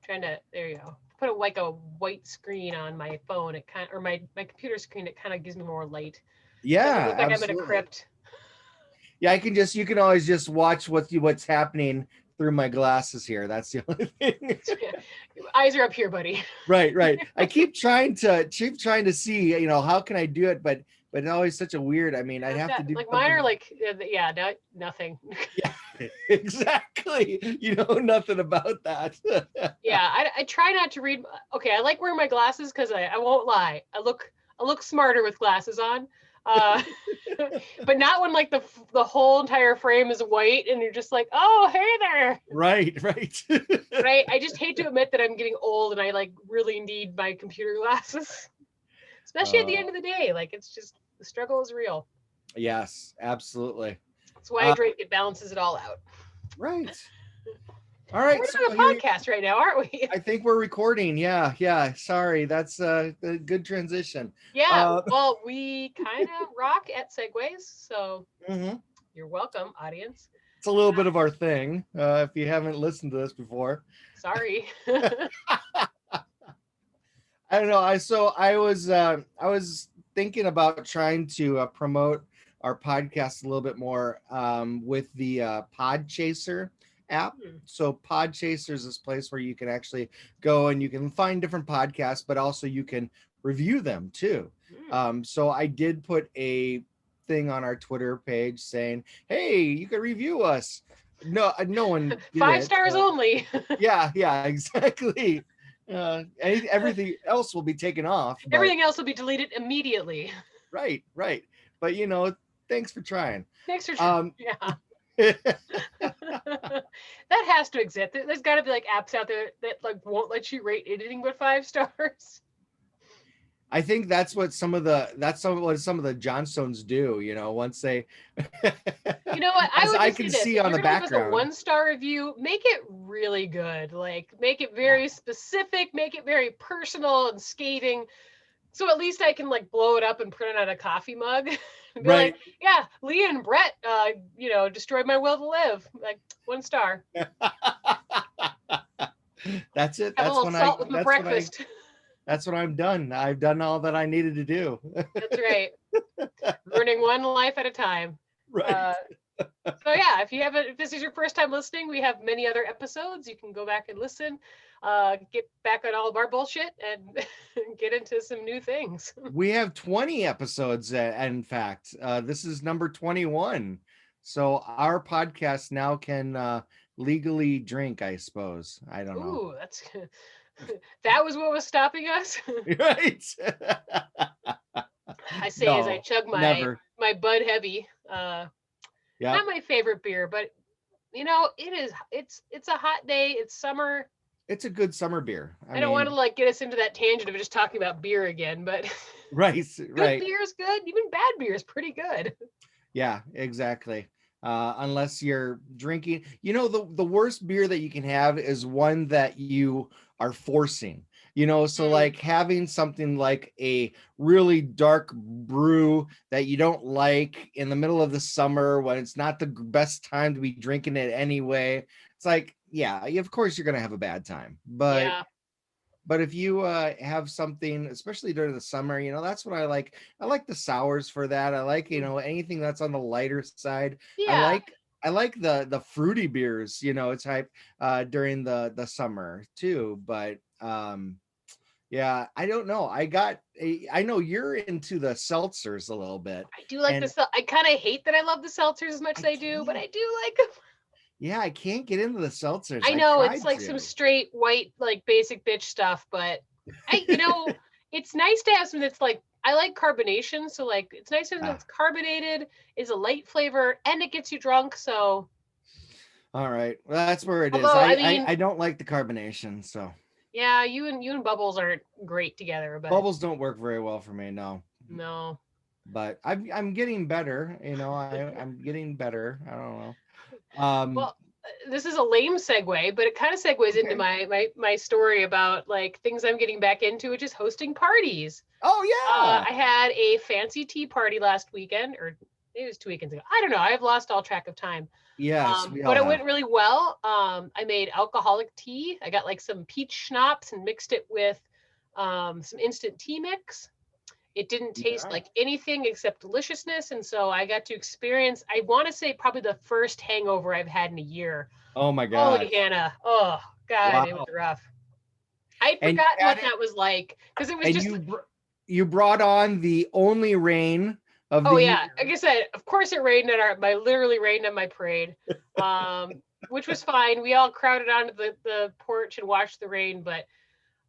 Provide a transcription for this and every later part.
There you go. Put a white screen on my phone. It kind or my computer screen. It kind of gives me more light. Doesn't Yeah, look like I'm in a absolutely. crypt. Yeah, you can always just watch what's happening through my glasses here. That's the only thing. Your eyes are up here, buddy. Right, right. I keep trying to see, how can I do it, but it's always such a weird. I mean, I'd have to That do like mine are something. like yeah, nothing. Yeah, exactly. You know nothing about that. Yeah, I try not to read. Okay, I like wearing my glasses because I won't lie. I look smarter with glasses on. Uh, but not when like the whole entire frame is white and you're just like, oh, hey there. Right, right. But I just hate to admit that I'm getting old and I like really need my computer glasses, especially at the uh, end of the day. Like it's just the struggle is real. yes, absolutely. That's why I Uh, drink. It balances it all out. right. All And right. we're So doing a here podcast right now, aren't we? I think we're recording. Yeah, yeah. Sorry, that's a good transition. Yeah. Uh, Well, we kind of rock at segues, so mhm. you're welcome, audience. It's a little bit of our thing. If you haven't listened to this before, Sorry. I don't know. I was thinking about trying to promote our podcast a little bit more with the Podchaser app. Hmm. So Podchaser is this place where you can actually go and you can find different podcasts, but also you can review them too. Hmm. So I did put a thing on our Twitter page saying, "Hey, you can review us." No one did Five it. stars only. Yeah, yeah, exactly. Everything else will be taken off, but Everything else will be deleted immediately. right, right. But thanks for trying. Thanks for Um, yeah. That has to exist. There's got to be like apps out there that like won't let you rate anything but 5 stars. I think what some of the Johnstones do. Once they, You know what? I as would I just say can this: see if on you're the gonna leave us a background. 1 star review, make it really good. Like, make it Yeah, very specific, make it very personal and scathing. So at least I can like blow it up and print it on a coffee mug and be like, right. yeah, Leah and Brett, destroyed my will to live. Like 1 star. That's it. Have a That's little when I. salt with my That's when I. breakfast. That's when I'm done. I've done all that I needed to do. That's right. Ruining one life at a time. Right. Uh, so yeah, if this is your first time listening, we have many other episodes. You can go back and listen, get back on all of our bullshit, and get into some new things. We have 20 episodes. In fact, this is number 21. So our podcast now can legally drink, I suppose. I don't know. Ooh, that's that was what was stopping us. Right. I say as I No, chug never. my Bud Heavy. Not Yep. my favorite beer, but it is. It's a hot day. It's summer. It's a good summer beer. I I don't want to mean, like get us into that tangent of just talking about beer again, but right, good right. beer is good. Even bad beer is pretty good. Yeah, exactly. Unless you're drinking, the worst beer that you can have is one that you are forcing. So Mm. like having something like a really dark brew that you don't like in the middle of the summer when it's not the best time to be drinking it anyway. It's like, yeah, of course you're gonna have a bad time, but Yeah. if you have something, especially during the summer, that's what I like. I like the sours for that. I like, Mm. anything that's on the lighter side. I Yeah. like I like the fruity beers, type during the summer too. But yeah, I don't know. I know you're into the seltzers a little bit, I do like and this. I kind of hate that I love the seltzers as much I as I do, but can't. I do like them. Yeah, I can't get into the seltzers. I I know it's tried like some to. straight white, like basic bitch stuff, but it's nice to have something that's like, I like carbonation. So, like, it's nice something Ah, that's carbonated, is a light flavor, and it gets you drunk. So, all right. Well, that's where it is. although, I I mean, don't like the carbonation, so. yeah, you and Bubbles aren't great together, but Bubbles don't work very well for me, no. no. But I'm getting better. I'm getting better. I don't know. Um, Well, this is a lame segue, but it kind of segues into okay. my story about like things I'm getting back into, which is hosting parties. Oh yeah. I had a fancy tea party last weekend, or maybe it was 2 weekends ago. I don't know. I've lost all track of time. Yes, we all But it have. went really well. I made alcoholic tea. I got like some peach schnapps and mixed it with some instant tea mix. It didn't taste Right. like anything except deliciousness. And so I got to experience, I want to say probably the first hangover I've had in a year. Oh my Holy gosh. Hannah. Oh, God, it was Wow. rough. I'd And you forgotten had what it, that was like because it was and just, you brought on the only rain of oh the yeah, year. like I said, of course it rained at literally rained on my parade, which was fine. We all crowded onto the porch and watched the rain, but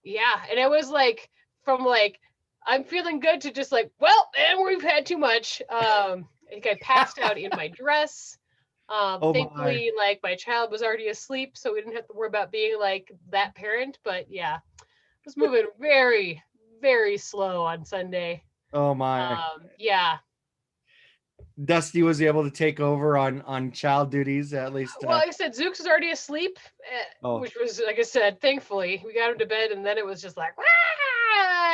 yeah, and it was like from like I'm feeling good to just like, well, and we've had too much. I think I passed out in my dress. Oh my. Thankfully, like my child was already asleep, so we didn't have to worry about being like that parent. But yeah, it was moving very, very slow on Sunday. Oh my. Yeah. Dusty was able to take over on child duties at least. Well, like I said, Zooks was already asleep, Oh, which was, like I said, thankfully we got him to bed, and then it was just like,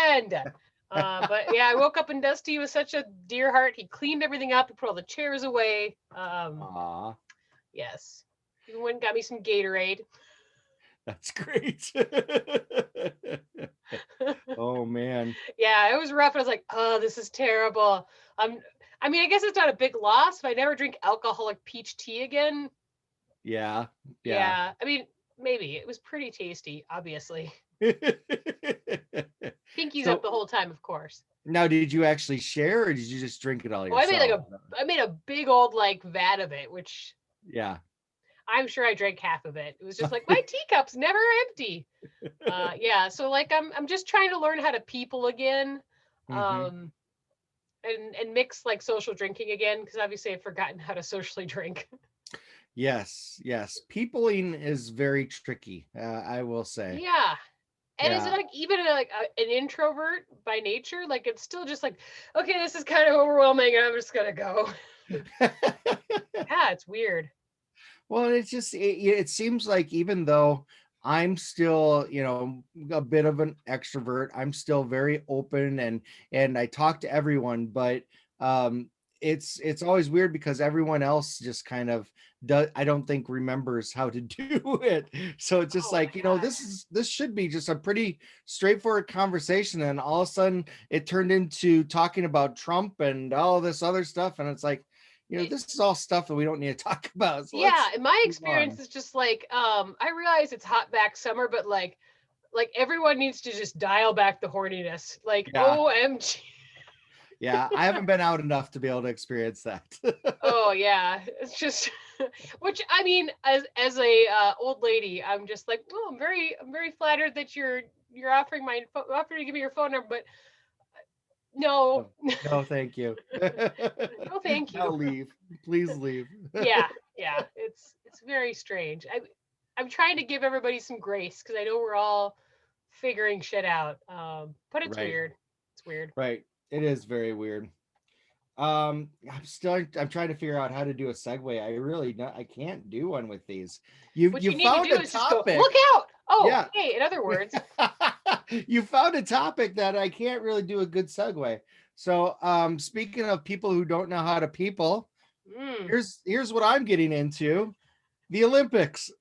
and done. But yeah, I woke up and Dusty was such a dear heart. He cleaned everything up. He put all the chairs away. aw, Yes. Even went and got me some Gatorade. that's great. Oh man. Yeah, it was rough. I was like, oh, this is terrible. Um, I mean, I guess it's not a big loss if I never drink alcoholic peach tea again. Yeah. Yeah. Yeah, I mean, maybe it was pretty tasty, obviously. Pinkies up So the whole time, of course. now, did you actually share, or did you just drink it all Oh, yourself? I made a big old like vat of it, which Yeah. I'm sure I drank half of it. It was just like my teacup's never empty. Yeah, so like I'm just trying to learn how to people again. Hmm. Um, and mix like social drinking again because obviously I've forgotten how to socially drink. Yes. Yes. Peopling is very tricky. I will say. Yeah. And is it Yeah. like even an introvert by nature? Like it's still just like, okay, this is kind of overwhelming and I'm just gonna go. Yeah, it's weird. Well, it seems like even though I'm still, a bit of an extrovert, I'm still very open and I talk to everyone, but um it's always weird because everyone else just kind of does, I don't think, remembers how to do it. So it's just Oh my like, God. this should be just a pretty straightforward conversation, and all of a sudden it turned into talking about Trump and all this other stuff, and it's like, this is all stuff that we don't need to talk about. So Yeah, let's in my move experience on. is just like I realize it's hot back summer, but like everyone needs to just dial back the horniness. Like Yeah. OMG. Yeah. I haven't been out enough to be able to experience that. Oh yeah, it's just which I mean, as a old lady, I'm just like, oh, I'm very flattered that you're offering to give me your phone number, but no, No, no, thank you. no, thank Now you. leave. Please leave. Yeah, yeah, it's very strange. I'm trying to give everybody some grace because I know we're all figuring shit out. But it's Right. weird. It's weird. Right. It is very weird. I'm trying to figure out how to do a segue. I can't do one with these. You What you you need to found do a is just go, look topic. out. Oh, Yeah. hey, in other words, You found a topic that I can't really do a good segue. So, speaking of people who don't know how to people, mm, here's what I'm getting into: the Olympics.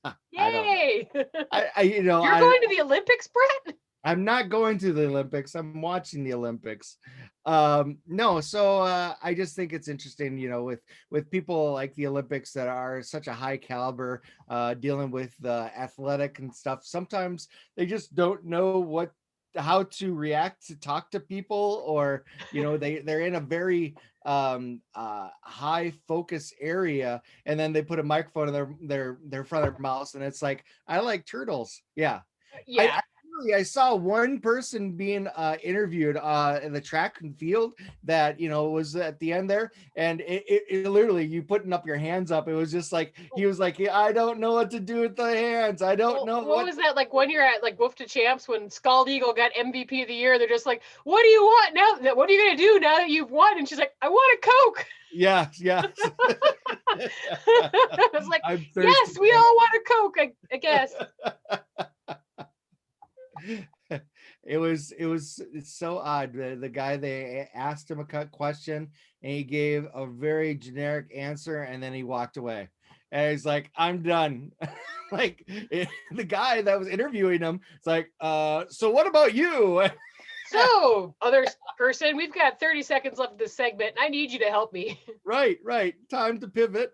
I don't know. yay. I you know You're going to the Olympics, Brett? I'm not going to the Olympics. I'm watching the Olympics. No, so I just think it's interesting, with people like the Olympics that are such a high caliber, dealing with athletic and stuff. Sometimes they just don't know how to react to talk to people, or they're in a very high focus area, and then they put a microphone in their front of their mouth, and it's like, I like turtles. Yeah. Yeah. I saw one person being interviewed in the track and field that was at the end there, and it literally, you putting up your hands up, it was just like he was like, "Yeah, I don't know what to do with the hands. I don't Well, know what what." was that like one year at like Wolf to Champs when Scald Eagle got MVP of the year? They're just like, "What do you want now? What are you gonna do now that you've won?" And she's like, "I want a Coke." Yeah, yeah. I was like, I'm thirsty. "Yes, we all want a Coke, I guess." It's so odd. The guy, they asked him a cut question and he gave a very generic answer and then he walked away. And he's like, I'm done. Like the guy that was interviewing him, it's like, so what about you? So, other person, we've got 30 seconds left of this segment. I need you to help me. Right. Time to pivot.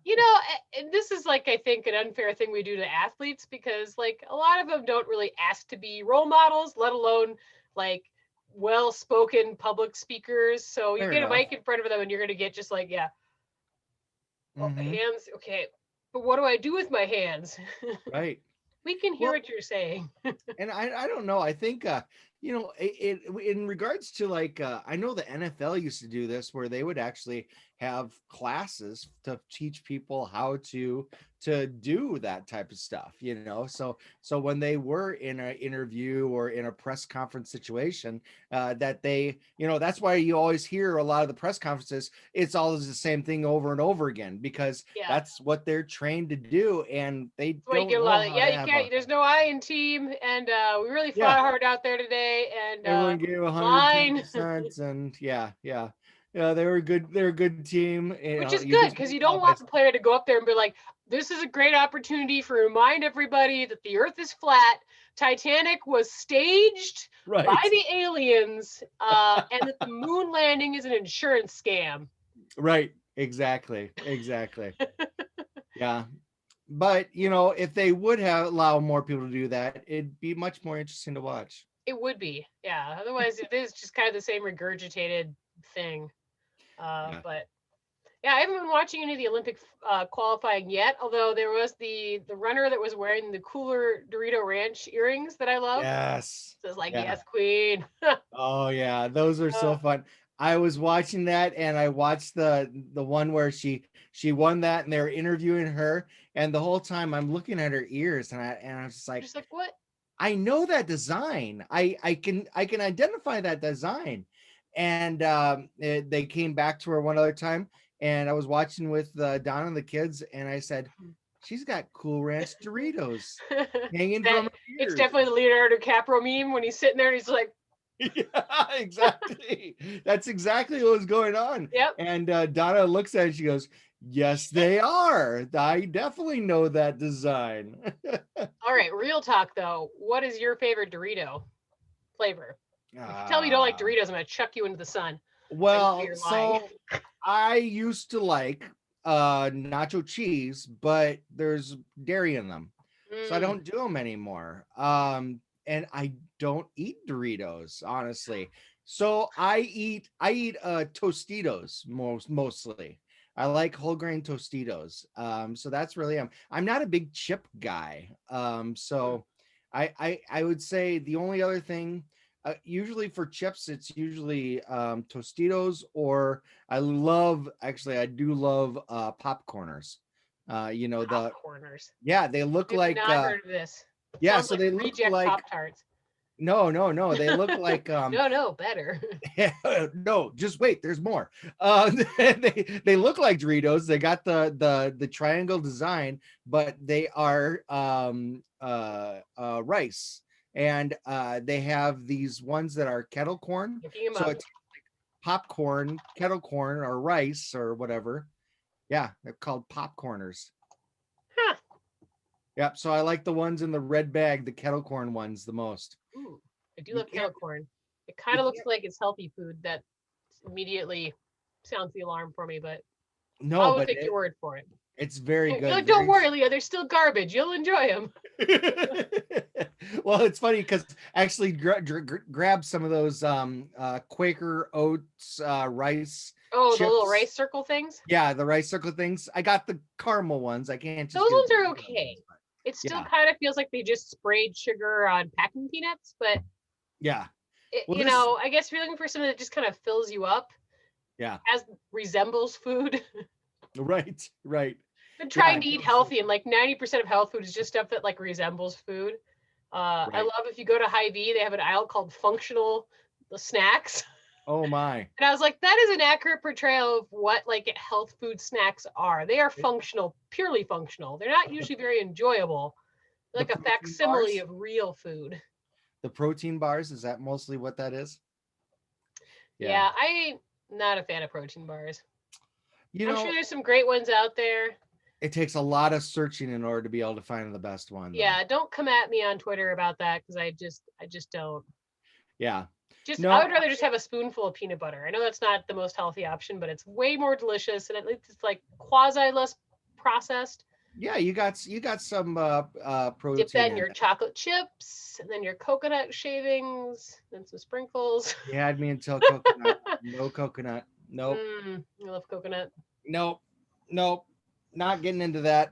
You know, and this is like, I think, an unfair thing we do to athletes, because like a lot of them don't really ask to be role models, let alone like well-spoken public speakers. So you Fair get a enough. mic in front of them and you're going to get just like, yeah, oh, Hmm. hands. Okay. But what do I do with my hands? Right. We can hear Well, what you're saying. and I don't know. I think in regards to like I know the NFL used to do this where they would actually have classes to teach people how to do that type of stuff, so when they were in an interview or in a press conference situation, that they, that's why you always hear a lot of the press conferences, it's always the same thing over and over again, because Yeah. that's what they're trained to do and they That's why you don't get a know lot of, how yeah, to you have can't, a. there's no I in team. And we really Yeah, fought hard out there today. And everyone gave line. 110%, and yeah, they were good. They're a good team. Which is You good, just because won't you don't tell by. want the player to go up there and be like, this is a great opportunity for remind everybody that the earth is flat, Titanic was staged by Right, the aliens, and that the moon landing is an insurance scam. right, exactly. Yeah, but if they would have allow more people to do that, it'd be much more interesting to watch. It would be, yeah. Otherwise, it is just kind of the same regurgitated thing. Yeah, But yeah, I haven't been watching any of the Olympic qualifying yet. Although there was the runner that was wearing the cooler Dorito Ranch earrings that I love. yes, So it's like, yeah. yes, queen. Oh yeah, those are so uh, fun. I was watching that and I watched the one where she won that and they were interviewing her, and the whole time I'm looking at her ears and I was just I'm like, just like, what? I know that design. I can identify that design. And they came back to her one other time and I was watching with Donna and the kids and I said, she's got Cool Ranch Doritos hanging That from her it's ears. definitely the Leonardo DiCaprio meme when he's sitting there and he's like, Yeah, exactly. That's exactly what was going on. yep. And Donna looks at it, she goes, yes, they are. I definitely know that design. All right, real talk though. What is your favorite Dorito flavor? If you tell me you don't like uh, Doritos, I'm gonna chuck you into the sun. I know well, you're lying. so I used to like nacho cheese, but there's dairy in them. So I Mm, don't do them anymore. And I don't eat Doritos, honestly. So I eat Tostitos mostly. I like whole grain Tostitos. So that's really I'm not a big chip guy. mm. So I would say the only other thing, usually for chips, it's usually Tostitos, or I do love popcorners. The Popcorners. yeah, they look I've like not heard of this. yeah, Sounds so like they look reject like, Pop Tarts. no, they look like No, better. no, just wait, there's more. They look like Doritos. They got the triangle design, but they are rice. And they have these ones that are kettle corn. Looking him So up. it's popcorn, kettle corn, or rice or whatever. Yeah, they're called popcorners. Huh. Yep. So I like the ones in the red bag, the kettle corn ones, the most. Ooh, I do You love can't kettle corn. It kind you of looks can't like it's healthy food. That immediately sounds the alarm for me, but I no, will but take your word for it. it's very You're good. like, don't Very. worry, Leah. They're still garbage. You'll enjoy them. Well, it's funny because actually grab some of those Quaker Oats rice Oh, the little chips. rice circle things. Yeah, the rice circle things. I got the caramel ones. I can't just Those get ones the are regular okay. ones. But It still yeah, kind of feels like they just sprayed sugar on packing peanuts, but yeah. it, Well, this, I guess if you're looking for something that just kind of fills you up, yeah, as resembles food. right. Been Yeah, trying to eat healthy, and like 90% of health food is just stuff that like resembles food. I right. love if you go to Hy-Vee, they have an aisle called functional snacks. Oh my. And I was like, that is an accurate portrayal of what like health food snacks are. They are It- functional, purely functional. They're not The, usually very enjoyable. They're the like a protein facsimile bars. of real food. The protein bars, is that mostly what that is? Yeah. Yeah, I'm not a fan of protein bars. You I'm sure know, there's some great ones out there. it takes a lot of searching in order to be able to find the best one, though. Yeah, don't come at me on Twitter about that because I just don't. Yeah. Just I No, would rather just have a spoonful of peanut butter. I know that's not the most healthy option, but it's way more delicious and at least it's like quasi less processed. yeah, you got some Dip that protein in in your there. chocolate chips and then your coconut shavings and some sprinkles. You had me until coconut. No coconut. Nope. I love coconut. Nope. Nope. Not getting into that.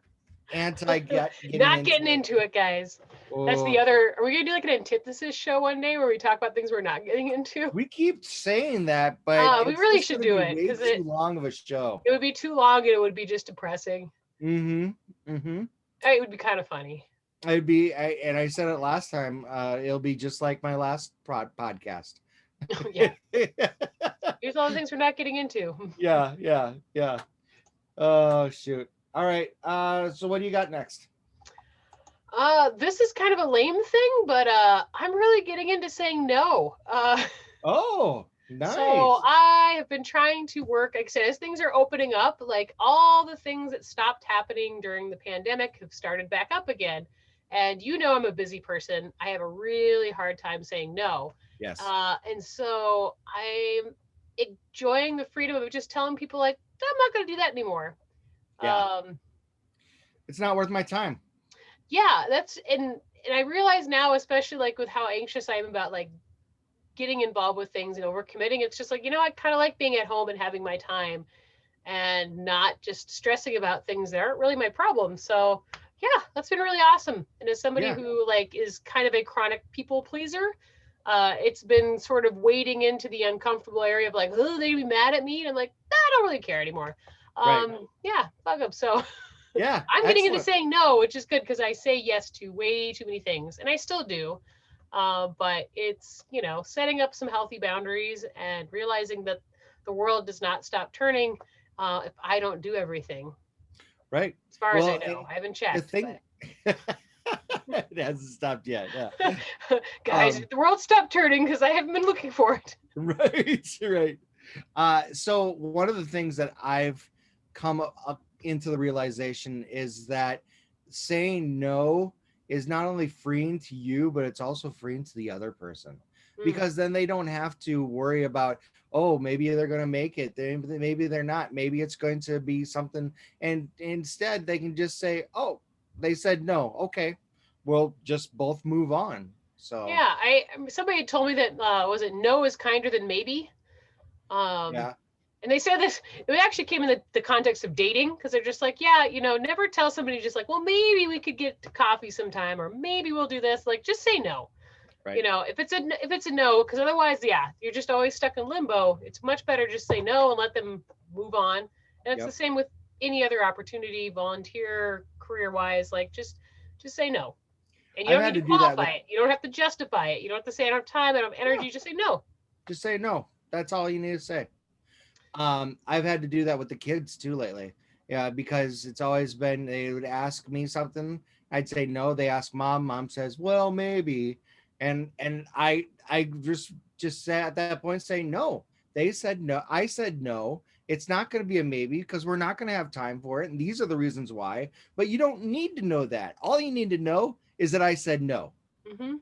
Anti getting Not into getting it. into it, guys. That's the Oh, other. Are we gonna do like an antithesis show one day where we talk about things we're not getting into? we keep saying that, but We it's really just should going to do be it way because too long of a show. it would be too long and it would be just depressing. Mm-hmm. Mm-hmm. It would be kind of funny. It'd be, and I said it last time. It'll be just like my last podcast. Yeah. Here's all the things we're not getting into. Yeah, yeah, yeah. Oh shoot. All right. So what do you got next? This is kind of a lame thing, but I'm really getting into saying no. Oh, So nice. I have been trying to work, like I said, as things are opening up, like all the things that stopped happening during the pandemic have started back up again. And you know, I'm a busy person. I have a really hard time saying no. Yes. And so I'm enjoying the freedom of just telling people, like, I'm not going to do that anymore. Yeah. Um, It's not worth my time. yeah, and I realize now, especially like with how anxious I am about like getting involved with things and overcommitting, it's just like, I kind of like being at home and having my time and not just stressing about things that aren't really my problem. So yeah, that's been really awesome. And as somebody Yeah. who like is kind of a chronic people pleaser, it's been sort of wading into the uncomfortable area of like, oh, they'd be mad at me. And I'm like, I don't really care anymore. Right. Yeah, fuck them. So Yeah. I'm getting into Excellent. saying no, which is good because I say yes to way too many things, and I still do. But it's, setting up some healthy boundaries and realizing that the world does not stop turning if I don't do everything. Right. As far as I Well, know, I haven't the checked, thing it hasn't stopped yet. Yeah. but guys, the world stopped turning because I haven't been looking for it. Right. Right. So one of the things that I've come up into the realization is that saying no is not only freeing to you, but it's also freeing to the other person, Mm, because then they don't have to worry about, oh, maybe they're going to make it. Maybe they're not. Maybe it's going to be something. And instead they can just say, oh, they said no. Okay, we'll just both move on. So yeah, somebody had told me that was it no is kinder than maybe. Um, yeah, and they said this, it actually came in the context of dating because they're just like, yeah, never tell somebody just like, well, maybe we could get to coffee sometime or maybe we'll do this. Like, just say no. right. If it's a no, because otherwise, yeah, you're just always stuck in limbo. It's much better just say no and let them move on. And it's the Yep. same with any other opportunity, volunteer, career wise. Like, just say no. And you I've don't need had to to do that qualify with it. You don't have to justify it. You don't have to say I don't have time, I don't have yeah, energy. Just say no. just say no. That's all you need to say. I've had to do that with the kids too lately. Yeah, because it's always been they would ask me something, I'd say no. They ask mom, mom says, well, maybe. And I just say at that point say no. They said no. I said no. It's not going to be a maybe because we're not going to have time for it. And these are the reasons why. But you don't need to know that. All you need to know is that I said no. Hmm.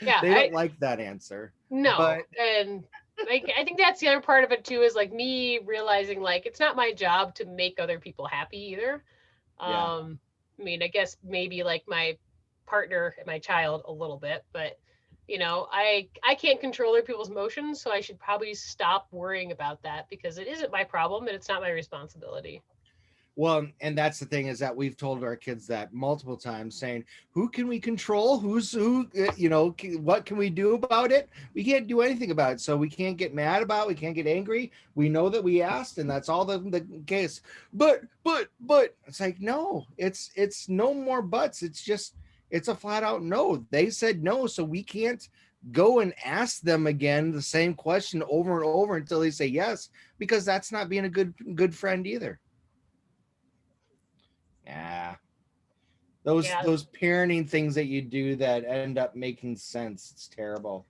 Yeah, They don't like that answer. no. But And like, I think that's the other part of it too, is like me realizing like it's not my job to make other people happy either. yeah. I mean, I guess maybe like my partner and my child a little bit, but I can't control other people's emotions, so I should probably stop worrying about that because it isn't my problem and it's not my responsibility. Well, and that's the thing is that we've told our kids that multiple times, saying, "Who can we control? Who's who? What can we do about it? We can't do anything about it. So we can't get mad about it. We can't get angry. We know that we asked, and that's all the case. But it's like no, it's no more buts. It's just it's a flat out no. They said no, so we can't go and ask them again the same question over and over until they say yes, because that's not being a good friend either." Yeah. Yeah. those parenting things that you do that end up making sense. It's terrible.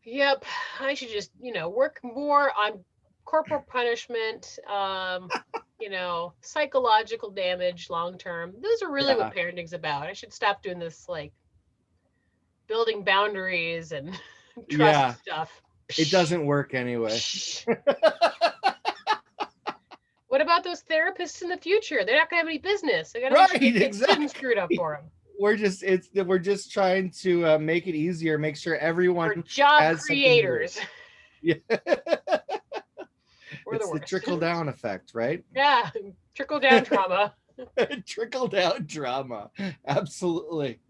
Yep. I should just, work more on corporal punishment, psychological damage long term. Those are really what Yeah. parenting's about. I should stop doing this like building boundaries and trust Yeah. stuff. It Psh, doesn't work anyway. psh. What about those therapists in the future? They're not gonna have any business. They gotta make sure Right, they get kids screwed up exactly. for them. We're just trying to make it easier, make sure We're everyone job has something to do. creators. Yeah. We're the It's the worst. trickle down effect, right? Yeah, trickle down trauma. Trickle down drama. Absolutely.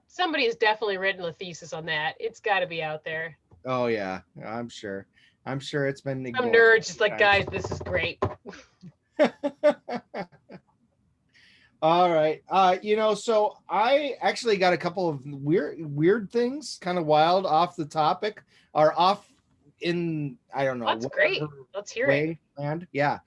Somebody has definitely written a thesis on that. It's got to be out there. Oh yeah, I'm sure. I'm sure it's been Some ignored. nerds just like, guys, this is great. All right. So I actually got a couple of weird things, kind of wild off the topic, or off in, I don't know, That's great. whatever Let's hear it. way land. Yeah.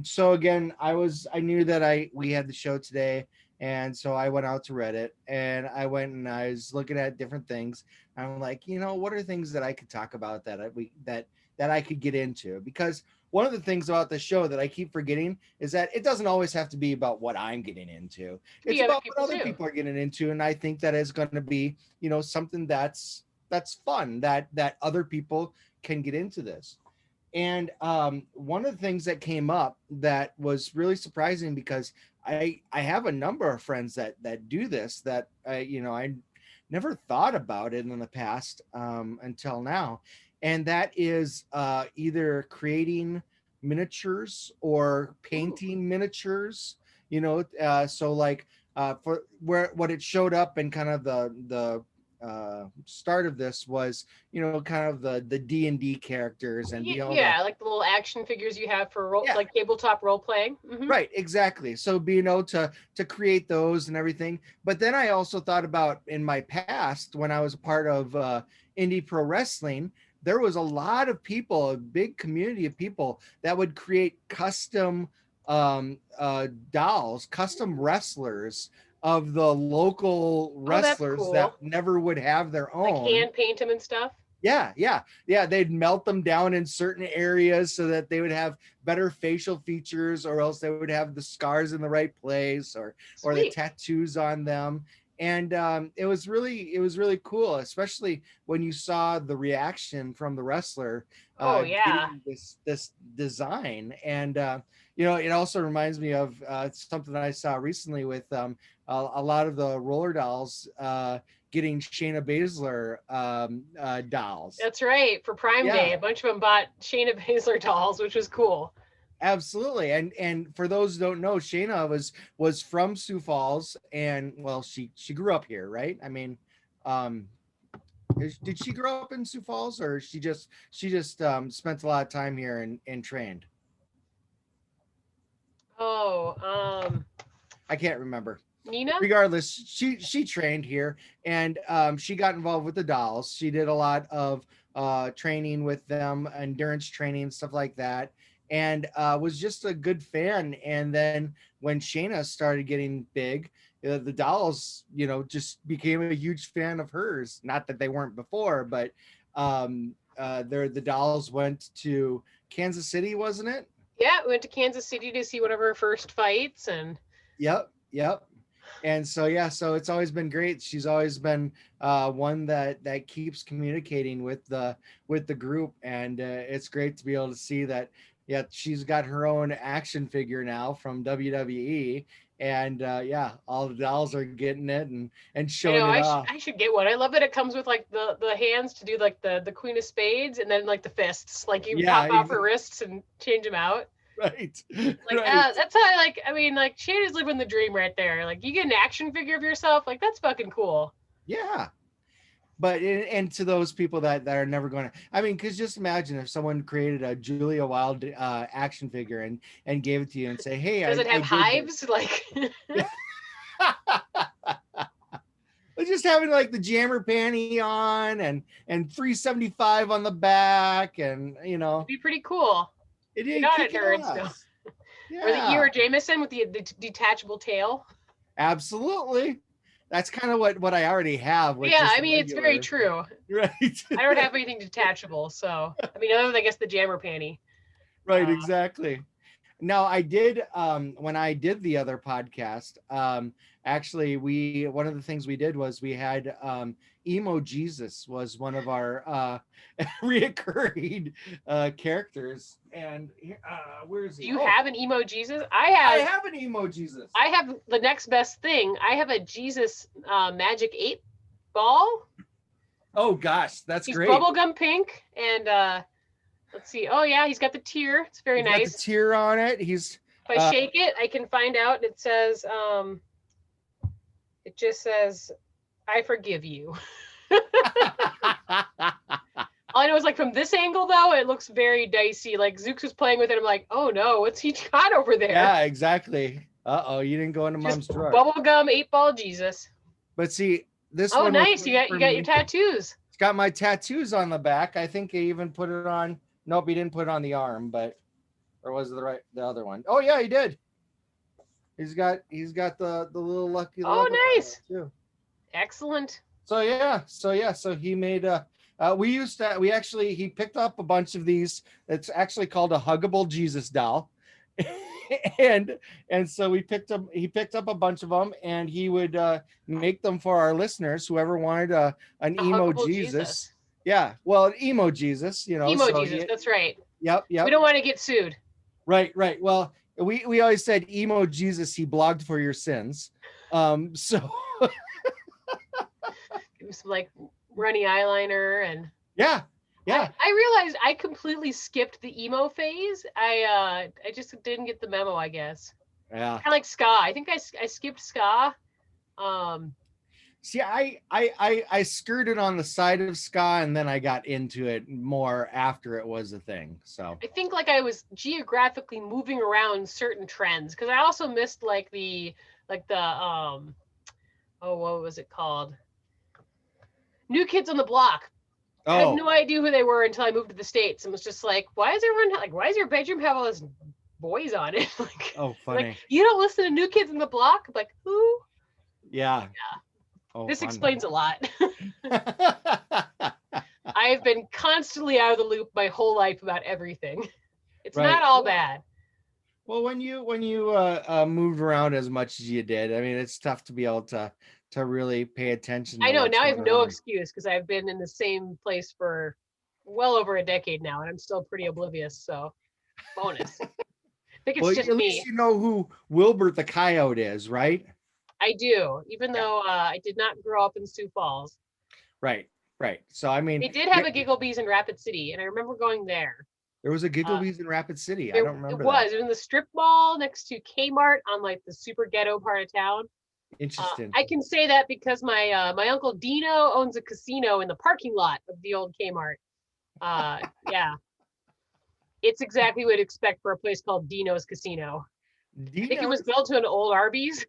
So again, I knew that we had the show today, and so I went out to Reddit and I went and I was looking at different things. I'm like, what are things that I could talk about that I could get into? Because one of the things about the show that I keep forgetting is that it doesn't always have to be about what I'm getting into. It's about what other people are getting into, and I think that is going to be, something that's fun, that other people can get into this. And one of the things that came up that was really surprising, because I have a number of friends that do this, that I never thought about it in the past until now, and that is either creating miniatures or painting miniatures. So like for what it showed up, and kind of the start of this was, kind of the D&D characters, and Yeah, like the little action figures you have for like tabletop role playing. Mm-hmm. Right, exactly. So being able to create those and everything. But then I also thought about, in my past, when I was a part of indie pro wrestling, there was a lot of people, a big community of people that would create custom dolls, custom wrestlers of the local wrestlers cool. that never would have their own. Like hand paint them and stuff. Yeah. They'd melt them down in certain areas so that they would have better facial features, or else they would have the scars in the right place, or the tattoos on them. And it was really cool, especially when you saw the reaction from the wrestler. Getting this design. And it also reminds me of something I saw recently with a lot of the roller dolls getting Shayna Baszler dolls. That's right. For Prime Day, a bunch of them bought Shayna Baszler dolls, which was cool. Absolutely. And for those who don't know, Shayna was from Sioux Falls, and well, she grew up here, right? I mean, did she grow up in Sioux Falls, or she just spent a lot of time here and trained? I can't remember. Nina? Regardless, she trained here, and she got involved with the dolls. She did a lot of training with them, endurance training, stuff like that, and was just a good fan. And then when Shayna started getting big, the dolls, just became a huge fan of hers. Not that they weren't before, but the dolls went to Kansas City, wasn't it? Yeah, we went to Kansas City to see one of her first fights, and Yep. And so it's always been great. She's always been one that keeps communicating with the group, and it's great to be able to see that. Yeah, she's got her own action figure now from WWE, and all the dolls are getting it and showing it off. I should get one. I love that it comes with like the hands to do like the Queen of Spades, and then like the fists, like you pop off her wrists and change them out. Right. Like that's how like Shayna's living the dream right there. Like you get an action figure of yourself, like that's fucking cool. Yeah. But and to those people that are never going to, because just imagine if someone created a Julia Wild action figure and gave it to you and say, hey, does it have hives? Like just having like the jammer panty on and 375 on the back, and it'd be pretty cool. It not at nerds, no. Yeah. Or the Jameson with the detachable tail. Absolutely. That's kind of what I already have with Yeah, just I the mean, it's very regular. true. Right. I don't have anything detachable, so I mean, other than I guess the jammer panty. Right, exactly. Now I did when I did the other podcast, actually we one of the things we did was we had Emo Jesus was one of our reoccurring characters. And where is Do he? you Oh, have an emo Jesus? I have an Emo Jesus. I have the next best thing. I have a Jesus Magic 8 ball. Oh gosh, that's He's great. bubblegum pink, and let's see. Oh yeah, he's got the tear. It's very He's got the nice. tear on it. He's If I shake it, I can find out. It says, it just says, "I forgive you." All I know is like from this angle though, it looks very dicey. Like Zooks was playing with it. I'm like, oh no, what's he got over there? Yeah, exactly. Uh-oh, you didn't go into Just mom's drawer. bubblegum 8-ball Jesus. But see, this Oh one was nice. You for got me. your tattoos. It's got my tattoos on the back. I think he even put it on. Nope, he didn't put it on the arm, but or was it the other one? Oh yeah, he did. He's got the little lucky Oh nice. too. Excellent. So he made he picked up a bunch of these. It's actually called a huggable Jesus doll. and so he picked up a bunch of them, and he would make them for our listeners, whoever wanted an emo Jesus. Yeah, well, an emo Jesus, Emo Jesus, that's right. Yep. We don't want to get sued. Right. Well, we always said emo Jesus, he blogged for your sins. So It was like runny eyeliner and yeah. I realized I completely skipped the emo phase. I just didn't get the memo, I guess. Yeah. Kind of like ska. I think I skipped ska. See, I skirted on the side of ska, and then I got into it more after it was a thing. So I think like I was geographically moving around certain trends because I also missed like the oh, what was it called? New Kids on the Block. I had no idea who they were until I moved to the States and was just like, why does your bedroom have all this boys on it? Like, funny. Like, you don't listen to New Kids on the Block? I'm like, who? Yeah. This explains a lot. I have been constantly out of the loop my whole life about everything. It's not all bad. Well, when you moved around as much as you did, I mean, it's tough to be able to really pay attention. I know now I have no excuse because I've been in the same place for well over a decade now, and I'm still pretty oblivious. So, bonus. I think it's just at me. least you know who Wilbert the Coyote is, right? I do, even though I did not grow up in Sioux Falls. Right. So I mean, they did have a Gigglebees in Rapid City, and I remember going there. There was a Gigglebees in Rapid City. I don't remember. It was in the strip mall next to Kmart on like the super ghetto part of town. Interesting. I can say that because my uncle Dino owns a casino in the parking lot of the old Kmart. Yeah, it's exactly what you'd expect for a place called Dino's Casino. I think it was built to an old Arby's.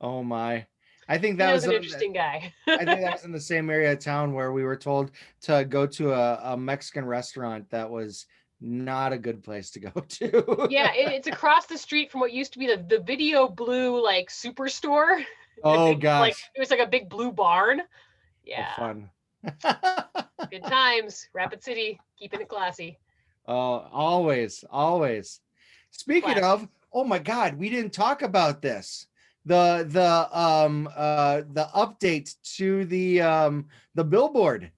Oh my! I think that was an interesting guy. I think that was in the same area of town where we were told to go to a Mexican restaurant that was not a good place to go to. Yeah, it's across the street from what used to be the Video Blue like superstore. Oh gosh. Like it was like a big blue barn. Yeah. Oh, fun. Good times. Rapid City, keeping it classy. Oh, always. Speaking of, oh my God, we didn't talk about this. The update to the billboard.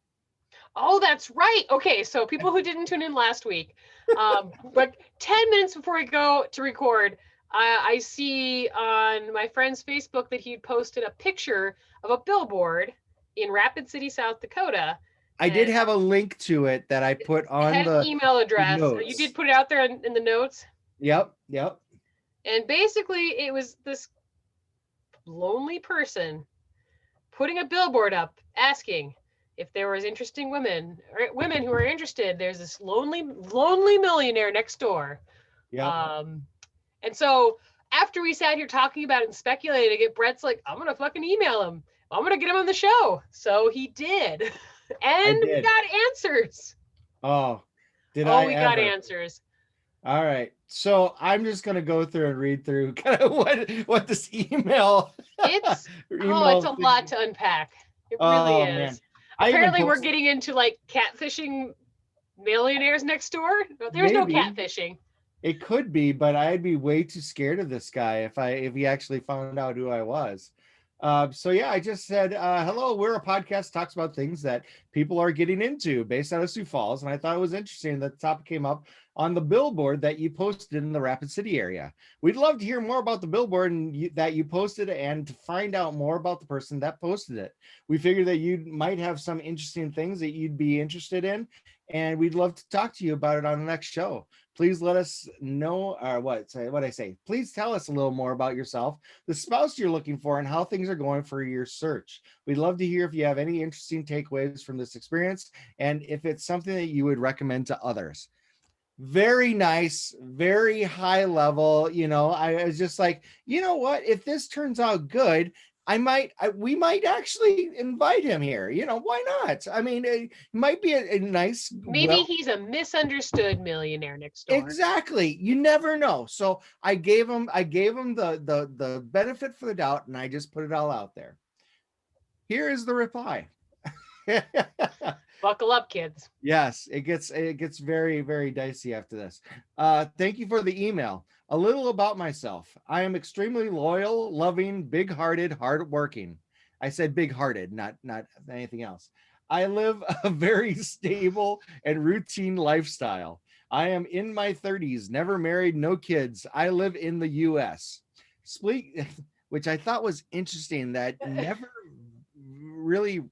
Oh, that's right. Okay, so people who didn't tune in last week, but 10 minutes before we go to record, I see on my friend's Facebook that he posted a picture of a billboard in Rapid City, South Dakota. I did have a link to it that I put on the email address. You did put it out there in the notes? Yep. And basically, it was this lonely person putting a billboard up asking if there was interesting women who are interested. There's this lonely millionaire next door. Yeah. And so after we sat here talking about it and speculating it, Brett's like, I'm gonna fucking email him. I'm gonna get him on the show. So he did. And we got answers. Oh, we got answers. All right. So I'm just gonna go through and read through kind of what this email It's email a lot thing. to unpack. It really Oh man. is. I even Apparently, we're posted getting into like catfishing millionaires next door. No, there's no maybe catfishing. it could be, but I'd be way too scared of this guy if he actually found out who I was. So yeah, I just said hello. We're a podcast talks about things that people are getting into based out of Sioux Falls, and I thought it was interesting that the topic came up on the billboard that you posted in the Rapid City area. We'd love to hear more about the billboard that you posted and to find out more about the person that posted it. We figured that you might have some interesting things that you'd be interested in, and we'd love to talk to you about it on the next show. Please let us know, or what I say. Please tell us a little more about yourself, the spouse you're looking for, and how things are going for your search. We'd love to hear if you have any interesting takeaways from this experience and if it's something that you would recommend to others. Very nice, very high level. I was just like, you know what? If this turns out good, we might actually invite him here. Why not? I mean, it might be a nice, Maybe well, he's a misunderstood millionaire next door. exactly. You never know. So I gave him the benefit for the doubt, and I just put it all out there. Here is the reply. Buckle up, kids. Yes, it gets very, very dicey after this. Thank you for the email. A little about myself. I am extremely loyal, loving, big-hearted, hardworking. I said big-hearted, not anything else. I live a very stable and routine lifestyle. I am in my 30s, never married, no kids. I live in the US. Speak, which I thought was interesting that never really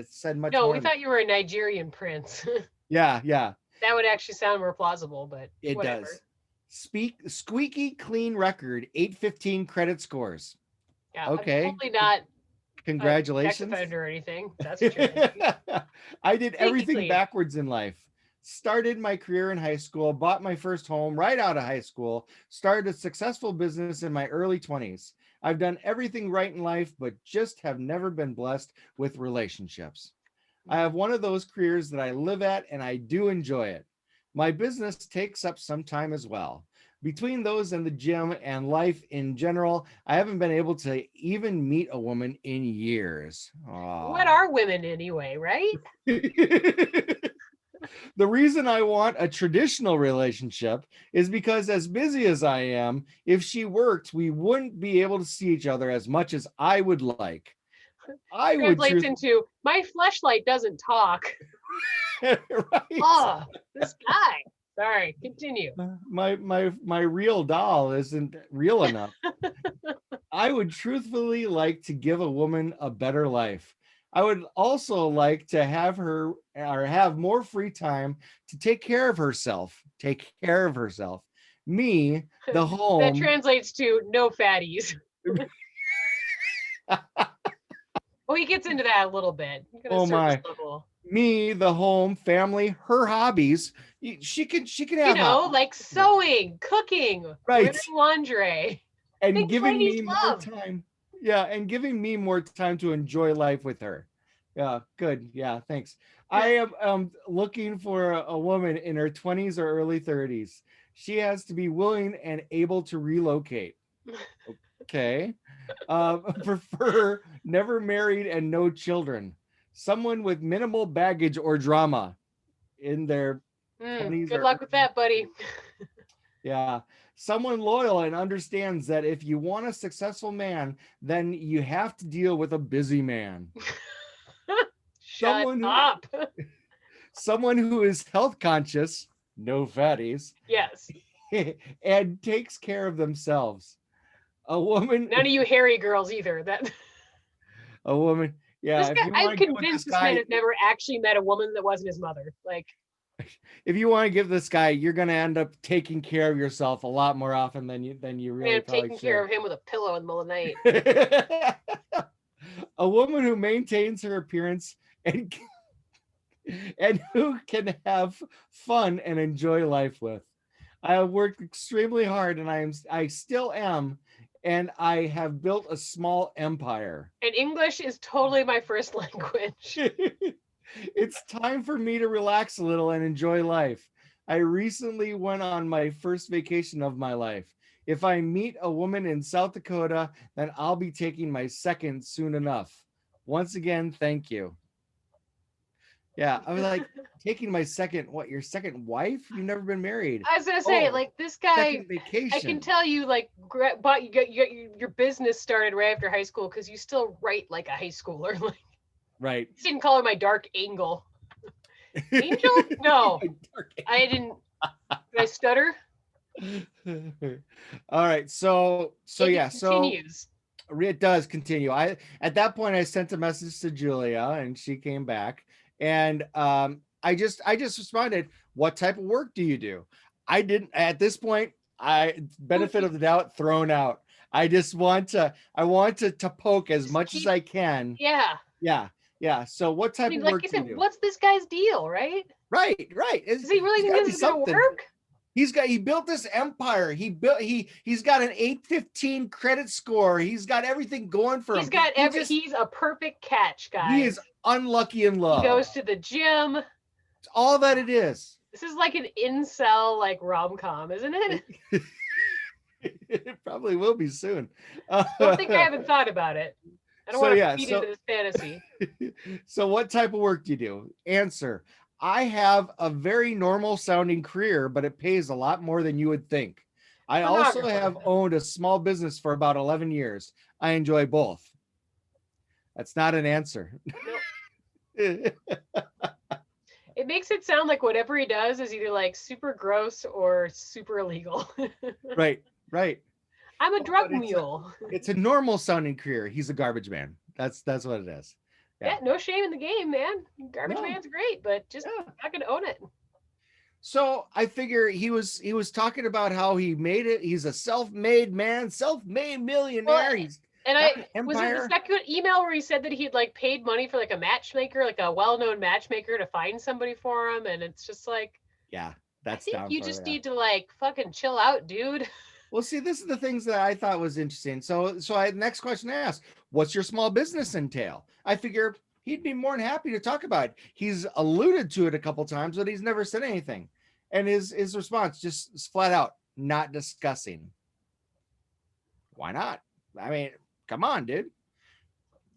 said much No, more we than that. thought you were a Nigerian prince. Yeah, yeah. That would actually sound more plausible, but It whatever. does. Squeaky clean record, 815 credit scores. Yeah, I'm Okay. totally not a sex Congratulations. offender or anything. That's true. I did Squeaky everything clean. backwards in life. Started my career in high school, bought my first home right out of high school, started a successful business in my early 20s. I've done everything right in life, but just have never been blessed with relationships. I have one of those careers that I live at and I do enjoy it. My business takes up some time as well. Between those and the gym and life in general, I haven't been able to even meet a woman in years. What Aw. are women anyway, right? The reason I want a traditional relationship is because, as busy as I am, if she worked, we wouldn't be able to see each other as much as I would like. I would Translates truth into my fleshlight doesn't talk. right. Oh, this guy. Sorry, continue. My real doll isn't real enough. I would truthfully like to give a woman a better life. I would also like to have her or have more free time to take care of herself. Take care of herself. Me, the That home. translates to no fatties. Oh, he gets into that a little bit. Kind of Oh surface my. level. Me, the home, family, her hobbies. She can have hobbies. Like sewing, cooking, Right. wearing lingerie. And Things giving ladies me more love. time. Yeah, and giving me more time to enjoy life with her. Yeah, good. Yeah, thanks. I am looking for a woman in her 20s or early 30s. She has to be willing and able to relocate. Okay. Prefer never married and no children. Someone with minimal baggage or drama in their 20s Good or luck with that, buddy. yeah. Someone loyal and understands that if you want a successful man, then you have to deal with a busy man. Shut Someone who up. someone who is health conscious, no fatties, Yes. and takes care of themselves. A woman, None of you hairy girls either. That a woman. this Yeah, if guy, you I'm want to get with convinced this this man guy, has never actually met a woman that wasn't his mother. Like, if you want to give this guy, you're going to end up taking care of yourself a lot more often than you man, really I'm probably taking care should. of him with a pillow in the middle of the night. A woman who maintains her appearance and who can have fun and enjoy life with. I have worked extremely hard and I still am, and I have built a small empire. And English is totally my first language. It's time for me to relax a little and enjoy life. I recently went on my first vacation of my life. If I meet a woman in South Dakota, then I'll be taking my second soon enough. Once again, thank you. Yeah, I was like, taking my second, what, your second wife? You've never been married. I was gonna say, Oh, like this guy, second I can vacation. tell you, like, but you got your business started right after high school because you still write like a high schooler. Like, Right. you didn't call her my dark angel. Angel? No, I didn't. Did I stutter? All right. So It yeah, so continues. it does continue. I At that point I sent a message to Julia and she came back and I just responded, "What type of work do you do?" I didn't at this point, I benefit of the doubt thrown out. I want to poke as Just much as keep, I can. yeah. Yeah. Yeah. So what I type mean, of like work you do you said, do? what's this guy's deal, right? Right, right. Does he really There's think got to this be is gonna something. work? He built this empire. He's got an 815 credit score. He's got everything going for him. He's a perfect catch, He is guys. unlucky in He love. goes to the gym. It's all that it is. This is like an incel like rom-com, isn't it? It probably will be soon. Don't think I haven't thought about it. I don't So want to yeah, feed into this fantasy. so what type of work do you do? Answer: I have a very normal sounding career, but it pays a lot more than you would think. I also Pornographer. have owned a small business for about 11 years. I enjoy both. That's not an answer. No. It makes it sound like whatever he does is either like super gross or super illegal. Right, right. I'm a Oh, drug but mule. it's a normal sounding career. He's a garbage man. That's what it is. Yeah. Yeah, no shame in the game, man. Garbage No. man's great, but just Yeah. not gonna own it. So I figure he was talking about how he made it. He's a self-made man, self-made Well, millionaire. He's and got an I was it the empire. second email where he said that he'd like paid money for like a matchmaker, like a well-known matchmaker to find somebody for him, and it's just like Yeah, I that's think down you for just that. need to like fucking chill out, dude. Well, see, this is the things that I thought was interesting. So next question I asked, what's your small business entail? I figure he'd be more than happy to talk about it. He's alluded to it a couple times, but he's never said anything. And his response just flat out, not discussing. Why not? I mean, come on, dude.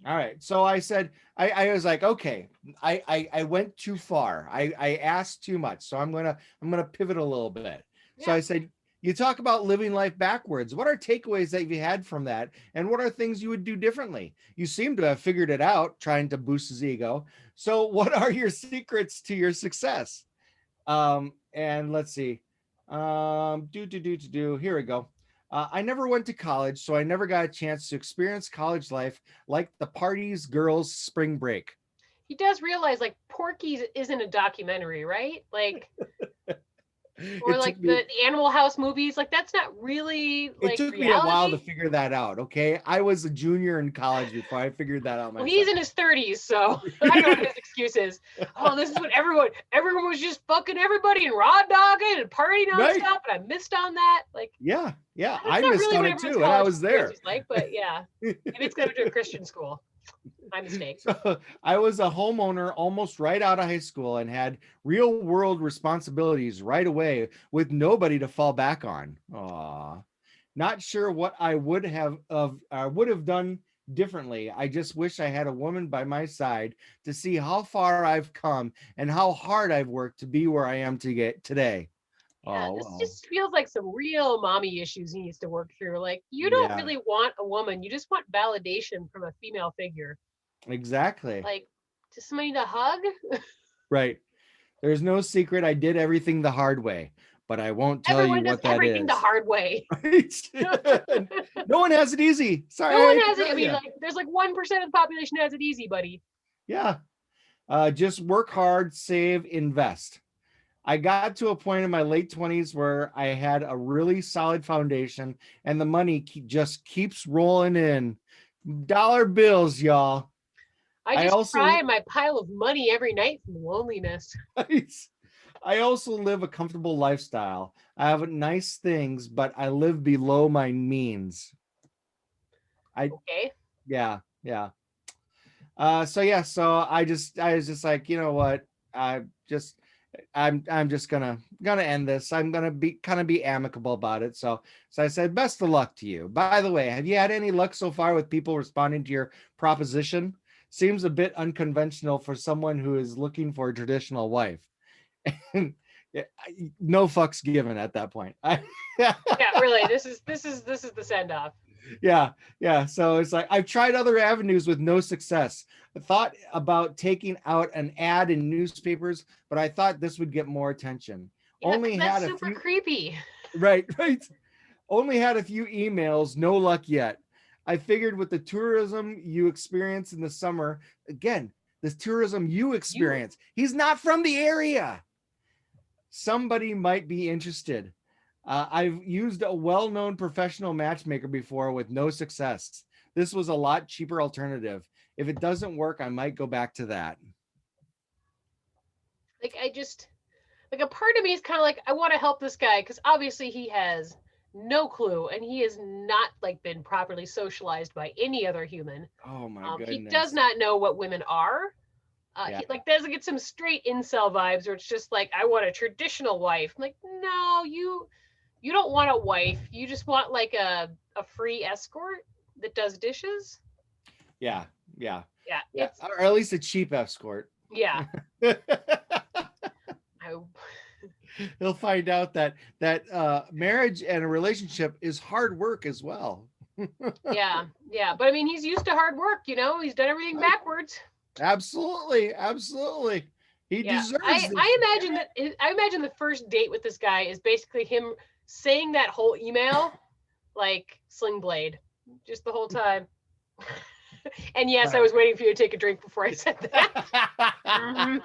All right. So I said, I was like, okay, I went too far. I asked too much. So I'm gonna pivot a little bit. So Yeah. I said, you talk about living life backwards. What are takeaways that you had from that? And what are things you would do differently? You seem to have figured it out, trying to boost his ego. So what are your secrets to your success? And let's see. Here we go. I never went to college, so I never got a chance to experience college life like the parties, girls, spring break. He does realize like Porky's isn't a documentary, right? Like or It took like me the Animal House movies, like that's not really it like took me a while to reality. figure that out. Okay, I was a junior in college before I figured that out Well, he's myself. in his 30s, so I know what his excuse is. Oh, this is what everyone was just fucking everybody and raw dogging and partying Right? nonstop, and I missed on that. Like Yeah, yeah. that's I not missed really on what it everyone's too, and I college was experience there. is like. But yeah, maybe it's going to a Christian school. My mistake. So I was a homeowner almost right out of high school and had real world responsibilities right away with nobody to fall back on. Aw. Not sure what I would have done differently. I just wish I had a woman by my side to see how far I've come and how hard I've worked to be where I am to get today. Yeah, Oh this well. just feels like some real mommy issues he needs to work through. Like you don't Yeah, really want a woman; you just want validation from a female figure. exactly. Like, just somebody to hug. Right. There's no secret. I did everything the hard way, but I won't tell you Everyone does what that everything the is. hard way. Right? No No one has it easy. Sorry, I one hate to has it. I tell mean, you. like, there's like 1% of the population has it easy, buddy. Yeah. Just work hard, save, invest. I got to a point in my late 20s where I had a really solid foundation and the money just keeps rolling in. Dollar bills, y'all. I I just cry also in my pile of money every night from loneliness. I also live a comfortable lifestyle. I have nice things, but I live below my means. I Okay. Yeah, yeah. So yeah, so I was just like, you know what? I just I'm just gonna end this. I'm gonna be amicable about it. So I said, best of luck to you. By the way, have you had any luck so far with people responding to your proposition? Seems a bit unconventional for someone who is looking for a traditional wife. No fucks given at that point. Yeah, really. This is the send off. Yeah. So it's like I've tried other avenues with no success. I thought about taking out an ad in newspapers, but I thought this would get more attention. Yeah, Only because that's had a super few, creepy. right. Only had a few emails, no luck yet. I figured with the tourism you experience in the summer, again, the tourism you You experience, he's not from the area. Somebody might be interested. I've used a well-known professional matchmaker before with no success. This was a lot cheaper alternative. If it doesn't work, I might go back to that. like I just like a part of me is kind of like I want to help this guy because obviously he has no clue and he has not like been properly socialized by any other human. Oh my He does goodness. not know what women are. Yeah. He like doesn't get some straight incel vibes where it's just like I want a traditional wife. I'm like, no, you don't want a wife. You just want like a free escort that does dishes. Yeah. Yeah. Yeah, Yeah. it's Or at least a cheap escort. yeah. I, He'll find out that marriage and a relationship is hard work as well. yeah. But I mean, he's used to hard work. He's done everything backwards. Absolutely. He Yeah, deserves I this. I imagine that I imagine the first date with this guy is basically him saying that whole email like Sling Blade, just the whole time. And yes, I was waiting for you to take a drink before I said that. Mhm.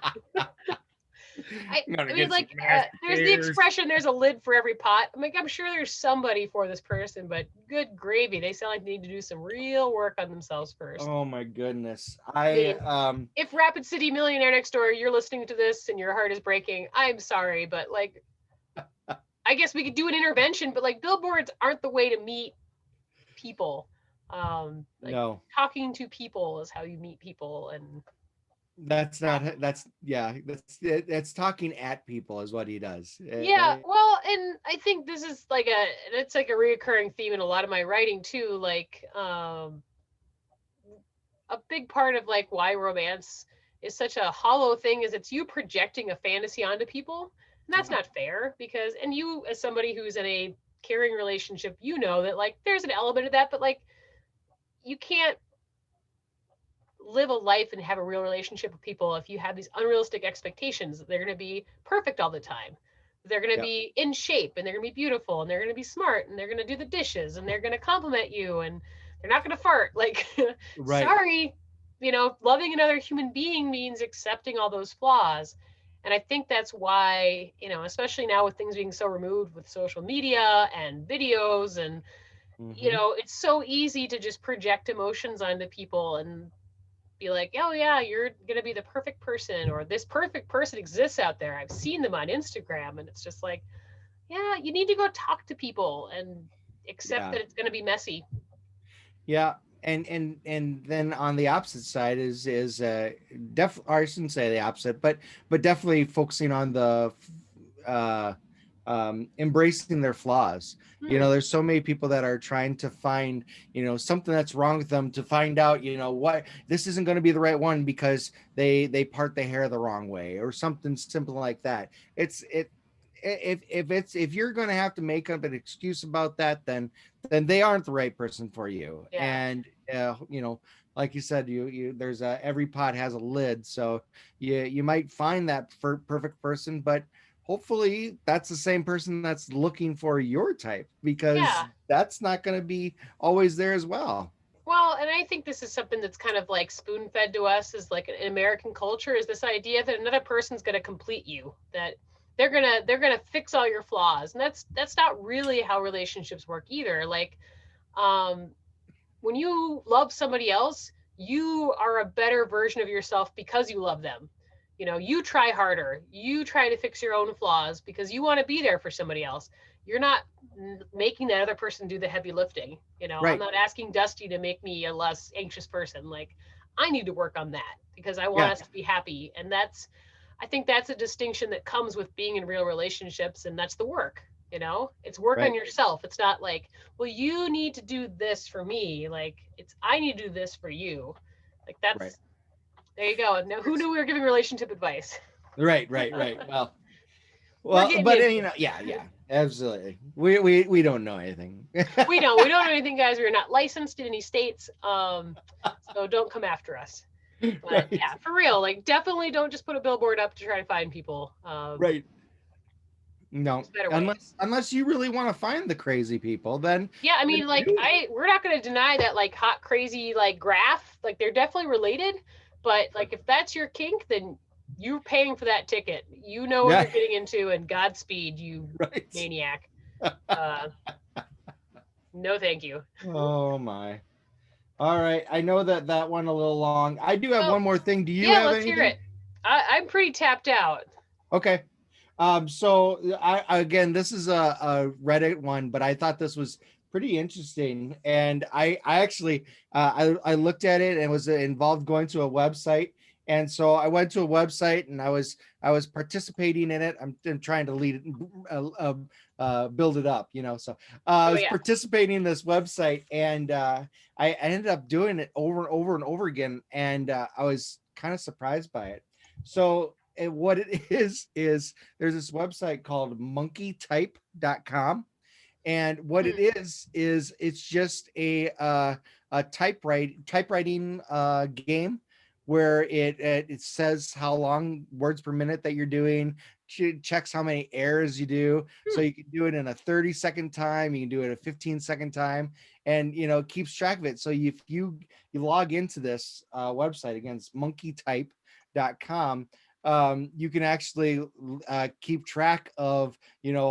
I'm gonna I mean, get some like, mashed there's the potatoes. expression, there's a lid for every pot. I'm like, I'm sure there's somebody for this person, but good gravy. They sound like they need to do some real work on themselves first. Oh my goodness. I I mean, if Rapid City Millionaire Next Door, you're listening to this and your heart is breaking, I'm sorry, but like, I guess we could do an intervention, but like, billboards aren't the way to meet people. Like, no, talking to people is how you meet people, and that's not that's yeah, that's talking at people is what he does. yeah, well, and I think this is like it's like a reoccurring theme in a lot of my writing too. Like, a big part of like why romance is such a hollow thing is it's you projecting a fantasy onto people, and that's not fair because, and you as somebody who's in a caring relationship, you know that like there's an element of that, but like you can't live a life and have a real relationship with people if you have these unrealistic expectations that they're going to be perfect all the time. They're going to Yep. be in shape and they're going to be beautiful and they're going to be smart and they're going to do the dishes and they're going to compliment you and they're not going to fart. Like, Right. sorry, loving another human being means accepting all those flaws. And I think that's why, especially now with things being so removed with social media and videos and, Mm-hmm. it's so easy to just project emotions onto people and be like, oh yeah, you're gonna be the perfect person, or this perfect person exists out there. I've seen them on Instagram, and it's just like, yeah, you need to go talk to people and accept Yeah. that it's gonna be messy. Yeah. And then on the opposite side is or I shouldn't say the opposite, but definitely focusing on the uh embracing their flaws. Hmm. There's so many people that are trying to find, something that's wrong with them, to find out, what this isn't going to be the right one because they part the hair the wrong way or something simple like that. If you're going to have to make up an excuse about that, then they aren't the right person for you. Yeah, And like you said, you there's every pot has a lid, so you might find that perfect person, but hopefully that's the same person that's looking for your type, because yeah. that's not going to be always there as well. Well, and I think this is something that's kind of like spoon fed to us as like an American culture is this idea that another person's gonna complete you, that they're gonna fix all your flaws, and that's not really how relationships work either. Like, um, when you love somebody else, you are a better version of yourself because you love them. You try harder. You try to fix your own flaws because you want to be there for somebody else. You're not making that other person do the heavy lifting. I'm Right. not asking Dusty to make me a less anxious person. Like, I need to work on that because I want Yeah. us to be happy. And that's, I think that's a distinction that comes with being in real relationships, and that's the work. It's work on Right. yourself. It's not like, well, you need to do this for me. Like, it's I need to do this for you. Like, Right. there you go. Now, who knew we were giving relationship advice? Right. We're Well, getting but into it. yeah, absolutely. We don't know anything. We don't know anything, guys. We're not licensed in any states. So don't come after us. But Right. yeah, for real, like definitely don't just put a billboard up to try to find people. Right. No, There's better ways. unless you really want to find the crazy people, Yeah, I then mean, like do it. we're not going to deny that like hot, crazy, like graph, like they're definitely related. But like if that's your kink, then you're paying for that ticket. You know what Yeah. you're getting into, and Godspeed, you Right. maniac. No, thank you. Oh my. All right. I know that went a little long. I do have Well, one more thing. Do you yeah, have let's hear anything? it. I'm pretty tapped out. Okay. So again, this is a Reddit one, but I thought this was pretty interesting, and I actually I looked at it and was involved going to a website, and so I went to a website and I was participating in it. I'm trying to lead it, build it up, So I Oh was yeah. participating in this website, and I ended up doing it over and over and over again, and I was kind of surprised by it. So what it is there's this website called monkeytype.com, and what it Hmm. is it's just a typewriting game where it says how long words per minute that you're doing, checks how many errors you do, so Hmm. you can do it in a 30-second time, you can do it a 15-second time, and keeps track of it. So if you log into this website, again, it's monkeytype.com, you can actually keep track of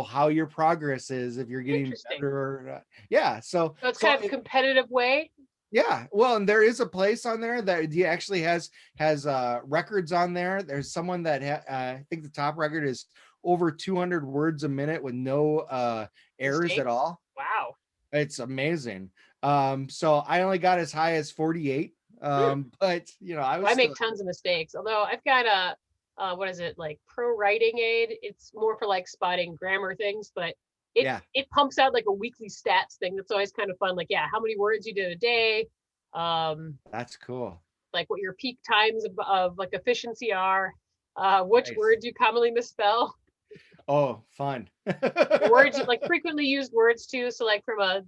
how your progress is, if you're getting Interesting. better or not. Yeah, so So it's kind of a competitive way. yeah, well, and there is a place on there that he actually has records on there. There's someone that I think the top record is over 200 words a minute with no errors at Mistakes. all. Wow. It's amazing. So I only got as high as 48, Hmm. but I Well, was I still. make tons of mistakes. Although I've got a what is it, like pro writing aid? It's more for like spotting grammar things, but it Yeah, it pumps out like a weekly stats thing. That's always kind of fun. Like, yeah, how many words you did a day, um, that's cool. like what your peak times of like efficiency are, which Nice. words you commonly misspell, Oh, fun. words you like frequently used words too. So like from a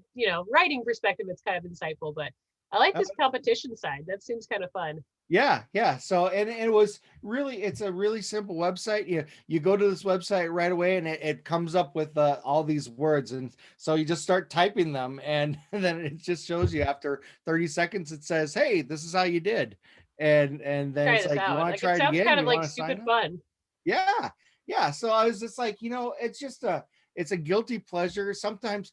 writing perspective, it's kind of insightful. But I like this competition side. That seems kind of fun. Yeah. So and it's a really simple website. You go to this website right away, and it comes up with all these words, and so you just start typing them, and then it just shows you after 30 seconds. It says, "Hey, this is how you did," and then Try it's this like, "You out. want to Like it try it sounds again? kind of You like want to stupid sign up?" fun. Yeah. So I was just like, it's just it's a guilty pleasure. Sometimes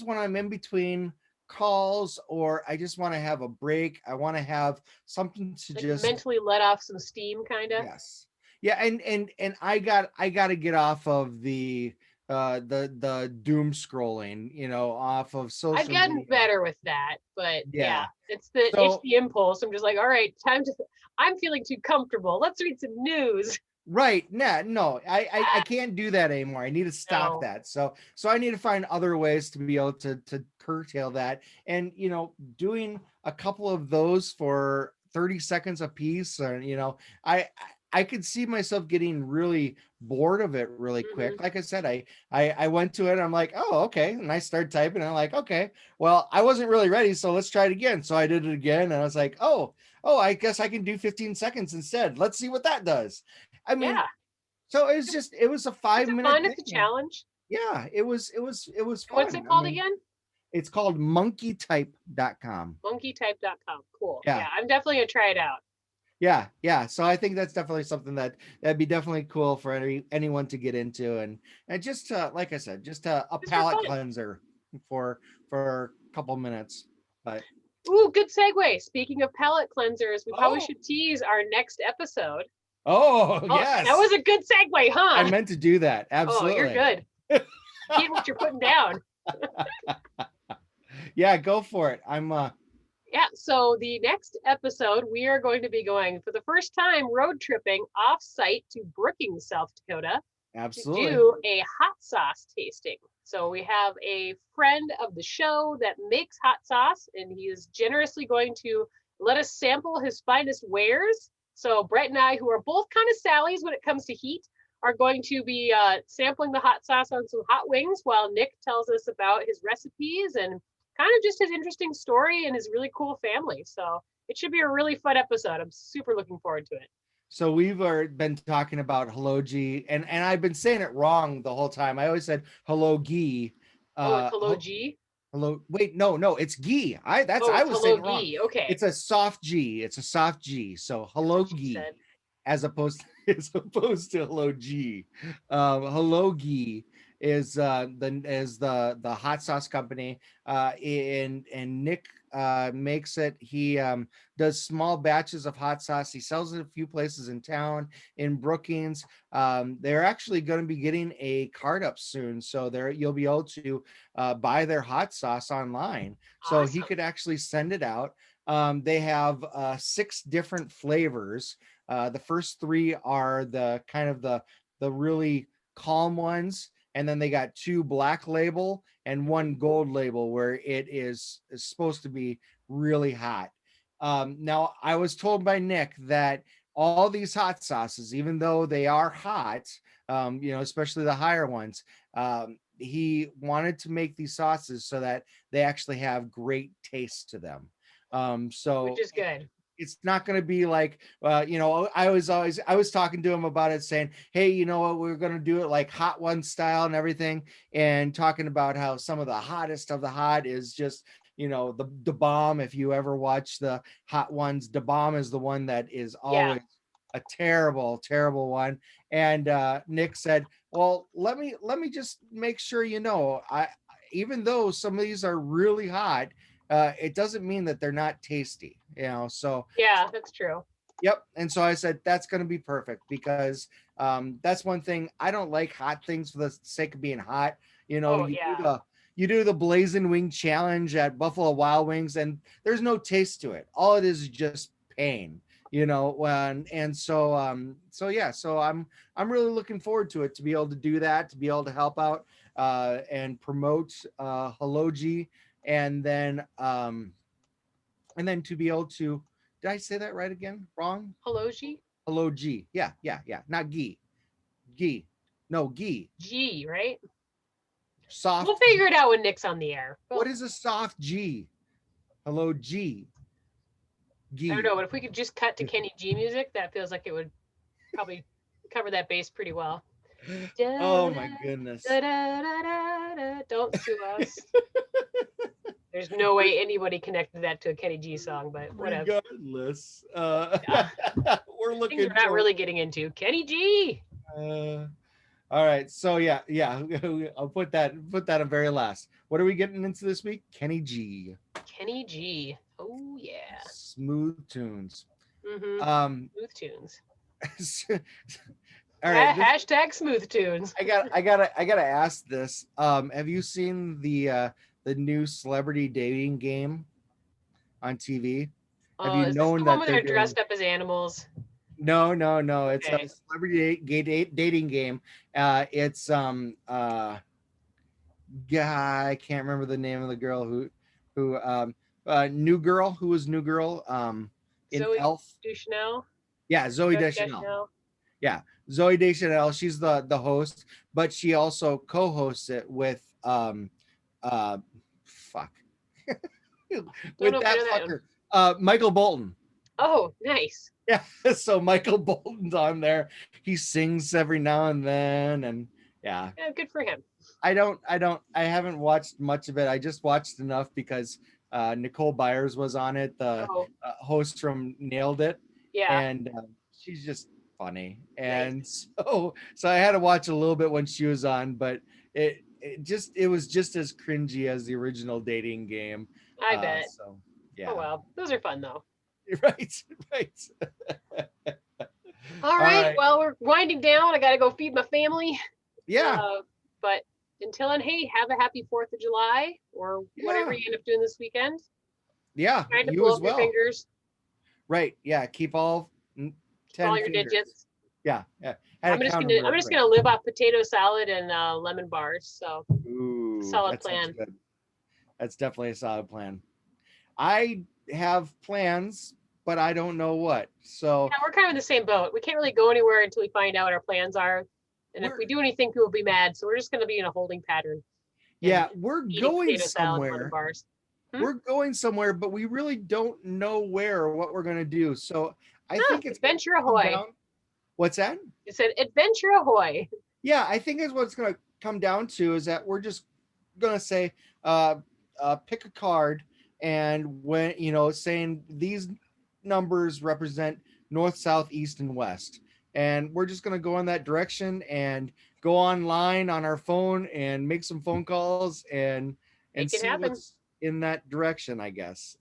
when I'm in between calls, or I just want to have a break, I want to have something to Like just. mentally let off some steam, kind of. Yes. Yeah, and I got to get off of the doom scrolling, off of I've social gotten media. better with that, but yeah, Yeah. it's So the impulse. I'm just like, all right, time to. I'm feeling too comfortable. Let's read some news. right. Nah, no, I can't do that anymore. I need to stop No. that. So I need to find other ways to be able to curtail that. And doing a couple of those for 30 seconds a piece, or I could see myself getting really bored of it really quick. Hmm. Like I said, I went to it, I'm like, oh, okay. And I started typing, and I'm like, okay, well, I wasn't really ready, so let's try it again. So I did it again, and I was like, oh, I guess I can do 15 seconds instead. Let's see what that does. I mean, Yeah, so it was a it's a 5 minute fun. thing. It's a challenge. Yeah, it was And what's it fun. I called mean, again? it's called monkeytype.com. Monkeytype.com. Cool. Yeah. Yeah, I'm definitely gonna try it out. Yeah. So I think that's definitely something that'd be definitely cool for anyone to get into, and just like I said, just a Just for palate fun. cleanser for a couple minutes. But Ooh, good segue. Speaking of palate cleansers, we probably oh should tease our next episode. oh Oh, that was yes, a good segue, I huh? meant to do that. Oh, you're Absolutely. good. Keep what you're putting down. Yeah, go for it. I'm Yeah, so the next episode, we are going to be going for the first time road tripping off site to Brookings, South Dakota to Absolutely. do a hot sauce tasting. So we have a friend of the show that makes hot sauce, and he is generously going to let us sample his finest wares. So Brett and I, who are both kind of Sallies when it comes to heat, are going to be sampling the hot sauce on some hot wings while Nick tells us about his recipes and kind of just his interesting story and his really cool family. So it should be a really fun episode. I'm super looking forward to it. So we've been talking about Halogi, and I've been saying it wrong the whole time. I always said Halogi. Oh, it's Uh, hello G. hello. Wait, no, it's gi. Oh, I it's was saying it wrong. Halogi. Okay. It's a soft G. It's a soft G. So That's what she Halogi, said. as opposed as opposed to Hello G. Halogi is the hot sauce company, and Nick makes it. He does small batches of hot sauce. He sells it a few places in town, in Brookings. They're actually going to be getting a card up soon, so there you'll be able to buy their hot sauce online. So he Awesome. could actually send it out. They have 6 different flavors. The first 3 are the kind of the really calm ones, and then they got 2 black label and 1 gold label where is supposed to be really hot. Now, I was told by Nick that all these hot sauces, even though they are hot, especially the higher ones, he wanted to make these sauces so that they actually have great taste to them. Which So is good. it's not going to be like I was talking to him about it, saying, hey, you know what, we're going to do it like Hot One style and everything, and talking about how some of the hottest of the hot is just, the bomb. If you ever watch the Hot Ones, the bomb is the one that is Yeah. always a terrible one. And Nick said, well, let me just make sure, I even though some of these are really hot, it doesn't mean that they're not tasty, so Yeah, that's true. yep. And so I said that's going to be perfect, because that's one thing. I don't like hot things for the sake of being hot. Oh, You do yeah. the blazing wing challenge at Buffalo Wild Wings, and there's no taste to it. All it is just pain. And so yeah, so I'm really looking forward to it, to be able to do that, to be able to help out and promote Halogi, and then to be able to, did I say that right again? Wrong? Hello G. Hello G. Yeah. Not gi. Gi. No, gi. G, right? We'll Soft figure G. it out when Nick's on the air. What Well, is a soft G? Hello G. I don't Gi. know, but if we could just cut to Kenny G music, that feels like it would probably cover that bass pretty well. Oh Da, my da, goodness. da, da, da, da. Don't sue us. There's no way anybody connected that to a Kenny G song, but whatever. Regardless, Yeah. we're Things we're looking not for. really getting into. Kenny G. Uh, all right, so yeah. I'll put that on very last. What are we getting into this week? Kenny G. Kenny G. Oh yeah. Smooth tunes. Mm-hmm. Um, Smooth tunes. all right. Hashtag smooth tunes. I gotta ask this. Have you seen the new celebrity dating game on TV? Have Oh, you is this known the one that where they're they're doing? dressed up as animals? No. It's a Okay. celebrity dating game. It's yeah, I can't remember the name of the girl who New Girl, who was New Girl in Zoe Elf. Deschanel. Yeah, Zoe Zoe Deschanel. Deschanel. Yeah, Zoe Deschanel. She's the host, but she also co-hosts it with uh fuck Don't know with if I that know that one. fucker, Michael Bolton. Oh, nice. Yeah, so Michael Bolton's on there. He sings every now and then, and yeah, Yeah, good for him. I haven't watched much of it. I just watched enough because Nicole Byers was on it, the Oh, host from Nailed It, yeah, and she's just funny. nice. And so I had to watch a little bit when she was on, but it was just as cringy as the original dating game. I bet. So Oh yeah, well, those are fun though. right, right. All All right, right, well, we're winding down. I got to go feed my family. yeah, But until then, hey, have a happy 4th of July or whatever yeah. you end up doing this weekend. Yeah, Trying to you blow as up your well. fingers, Right. Yeah. Keep all all 10 your fingers. digits. Yeah. Yeah. Had to I'm just count gonna them I'm real just quick. gonna live off potato salad and lemon bars. So Ooh, solid that sounds plan. good. That's definitely a solid plan. I have plans, but I don't know what. So Yeah, we're kind of in the same boat. We can't really go anywhere until we find out what our plans are. And if we're we do anything, people will be mad. So we're just gonna be in a holding pattern and yeah, we're eating going potato salad and lemon somewhere. bars. Hmm? We're going somewhere, but we really don't know where or what we're going to do. So I Ah, think it's going to adventure come ahoy. down. What's that? It said adventure ahoy. Yeah, I think is what it's going to come down to is that we're just going to say, pick a card, and when saying these numbers represent north, south, east, and west, and we're just going to go in that direction and go online on our phone and make some phone calls and Make it see happen. what's in that direction. I guess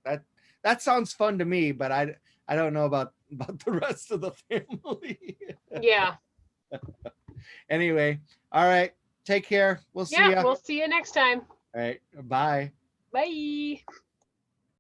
that that sounds fun to me, but I don't know about the rest of the family. Yeah. Anyway, all right. Take care. We'll see Yeah, ya. we'll see you next time. All right. Bye. Bye.